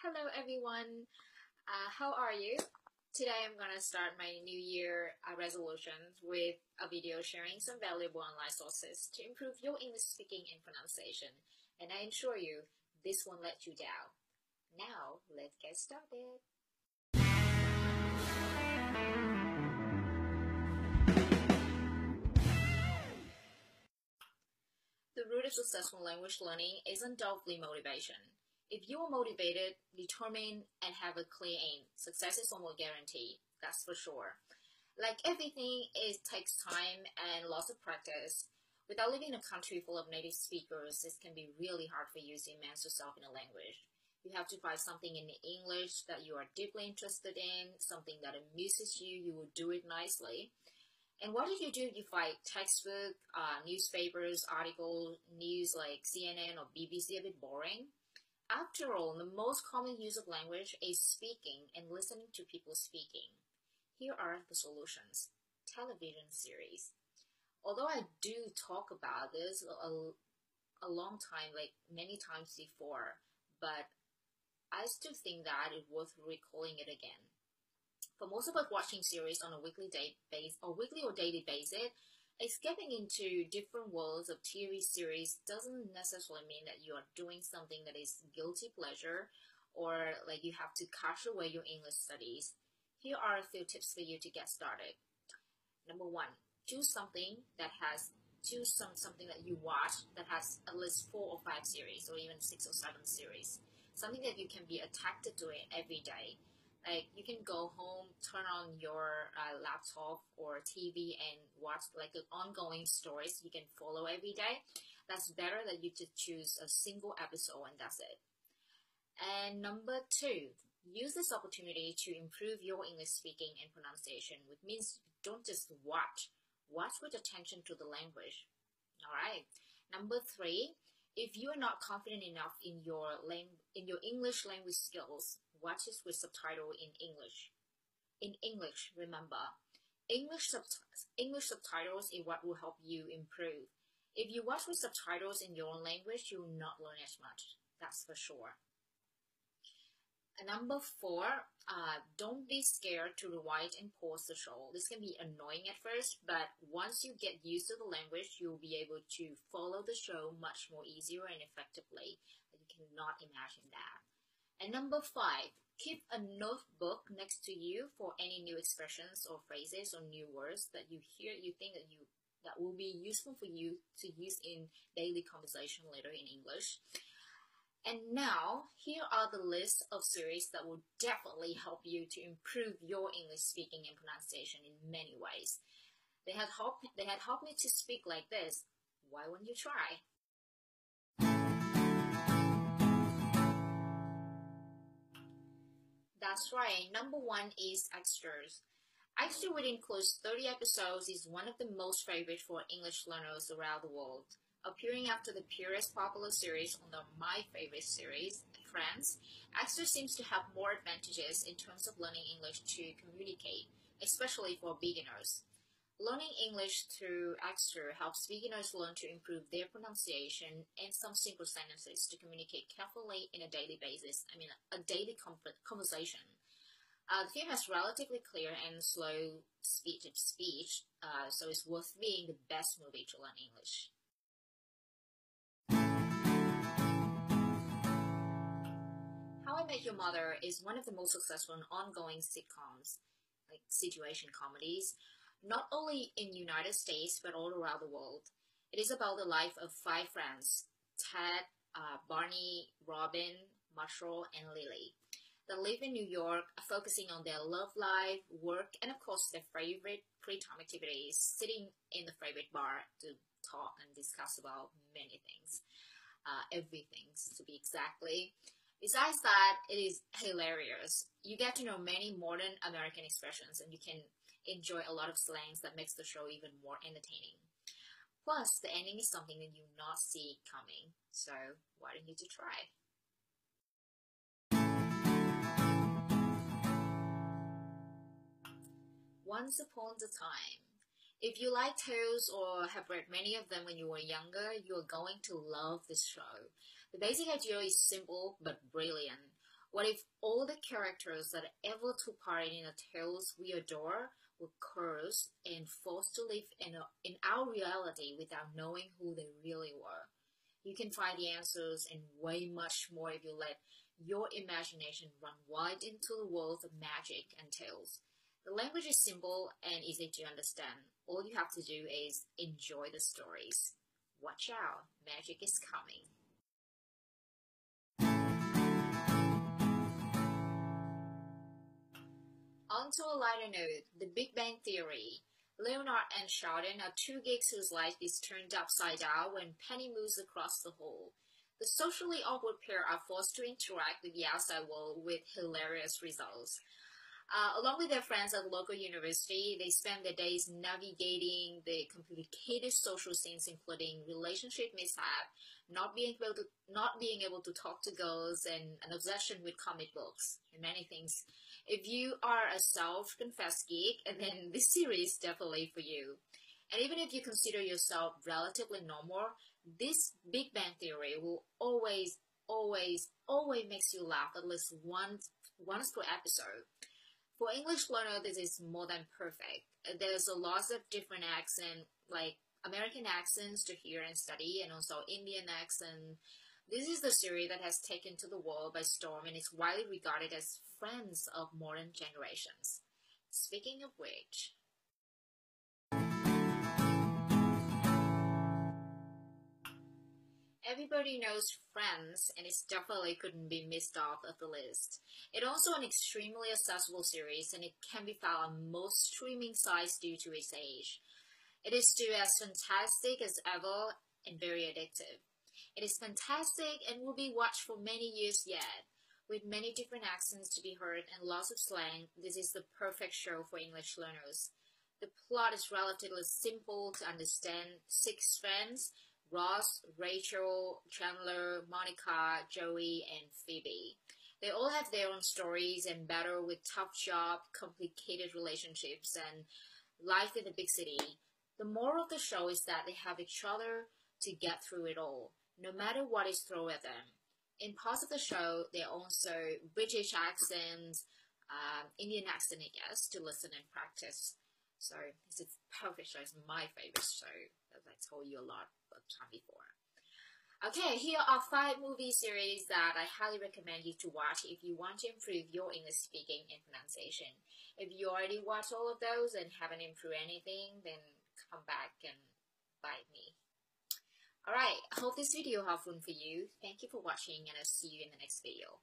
Hello everyone. How are you? Today I'm gonna start my New Year resolutions with a video sharing some valuable online sources to improve your English speaking and pronunciation. And I assure you, this won't let you down. Now, let's get started. The root of successful language learning is undoubtedly motivation. If you are motivated, determined, and have a clear aim, success is almost guaranteed. That's for sure. Like everything, it takes time and lots of practice. Without living in a country full of native speakers, it can be really hard for you to immerse yourself in a language. You have to find something in English that you are deeply interested in, something that amuses you, you will do it nicely. And what did you do? You find textbook, newspapers, articles, news like CNN or BBC a bit boring? After all, the most common use of language is speaking and listening to people speaking. Here are the solutions. Television series. Although I do talk about this a long time, like many times before, but I still think that it's worth recalling it again. For most of us watching series on a weekly or daily basis, escaping into different worlds of TV series doesn't necessarily mean that you are doing something that is guilty pleasure or like you have to cash away your English studies. Here are a few tips for you to get started. Number one, choose something that you watch that has at least 4 or 5 series or even 6 or 7 series. Something that you can be attracted to it every day. Like you can go home, turn on your laptop or TV and watch like an ongoing stories you can follow every day. That's better than you just choose a single episode and that's it. And number two, use this opportunity to improve your English speaking and pronunciation, which means don't just watch. Watch with attention to the language. All right. Number three, if you are not confident enough in your English language skills, watch it with subtitle in English. In English, remember, English subtitles is what will help you improve. If you watch with subtitles in your own language, you will not learn as much. That's for sure. And number four, don't be scared to rewind and pause the show. This can be annoying at first, but once you get used to the language, you'll be able to follow the show much more easier and effectively. You cannot imagine that. And number five, keep a notebook next to you for any new expressions or phrases or new words that you hear, you think that will be useful for you to use in daily conversation later in English. And now, here are the list of series that will definitely help you to improve your English speaking and pronunciation in many ways. They had helped me to speak like this. Why wouldn't you try? That's right. Number one is Extras. Extra, which includes 30 episodes, is one of the most favorite for English learners around the world. Appearing after the purest popular series on my favorite series, Friends, Extra seems to have more advantages in terms of learning English to communicate, especially for beginners. Learning English through Extra helps beginners learn to improve their pronunciation and some simple sentences to communicate carefully in a daily basis. A daily conversation. The film has relatively clear and slow speech, so it's worth being the best movie to learn English. How I Met Your Mother is one of the most successful and ongoing sitcoms, like situation comedies, not only in the United States but all around the world. It is about the life of 5 friends, Ted, Barney, Robin, Marshall, and Lily, that live in New York, focusing on their love life, work, and of course their favorite free time activities, sitting in the favorite bar to talk and discuss about many things, everything to be exactly. Besides that, it is hilarious. You get to know many modern American expressions and you can enjoy a lot of slangs that makes the show even more entertaining. Plus, the ending is something that you not see coming, so why don't you try? Once Upon a Time. If you like tales or have read many of them when you were younger, you are going to love this show. The basic idea is simple but brilliant. What if all the characters that ever took part in the tales we adore were cursed and forced to live in our reality without knowing who they really were? You can find the answers and way much more if you let your imagination run wide into the world of magic and tales. The language is simple and easy to understand. All you have to do is enjoy the stories. Watch out, magic is coming. On to a lighter note, The Big Bang Theory. Leonard and Sheldon are two geeks whose life is turned upside down when Penny moves across the hall. The socially awkward pair are forced to interact with the outside world with hilarious results. Along with their friends at the local university, they spend their days navigating the complicated social scenes, including relationship mishap, not being able to talk to girls, and an obsession with comic books, and many things. If you are a self-confessed geek, then this series is definitely for you. And even if you consider yourself relatively normal, this Big Bang Theory will always makes you laugh at least once per episode. For English learner, this is more than perfect. There's a lot of different accents, like American accents to hear and study, and also Indian accent. This is the series that has taken to the world by storm and is widely regarded as friends of modern generations. Speaking of which, everybody knows Friends, and it definitely couldn't be missed off of the list. It's also an extremely accessible series, and it can be found on most streaming sites due to its age. It is still as fantastic as ever and very addictive. It is fantastic and will be watched for many years yet. With many different accents to be heard and lots of slang, this is the perfect show for English learners. The plot is relatively simple to understand. 6 friends, Ross, Rachel, Chandler, Monica, Joey, and Phoebe. They all have their own stories and battle with tough job, complicated relationships, and life in the big city. The moral of the show is that they have each other to get through it all, no matter what is thrown at them. In parts of the show, there are also British accents, Indian accent, I guess, to listen and practice. So this is perfect show. It's my favorite show, as I told you a lot of time before. Okay, here are 5 movie series that I highly recommend you to watch if you want to improve your English speaking and pronunciation. If you already watched all of those and haven't improved anything, then come back and bite me. Alright, I hope this video helpful for you. Thank you for watching, and I'll see you in the next video.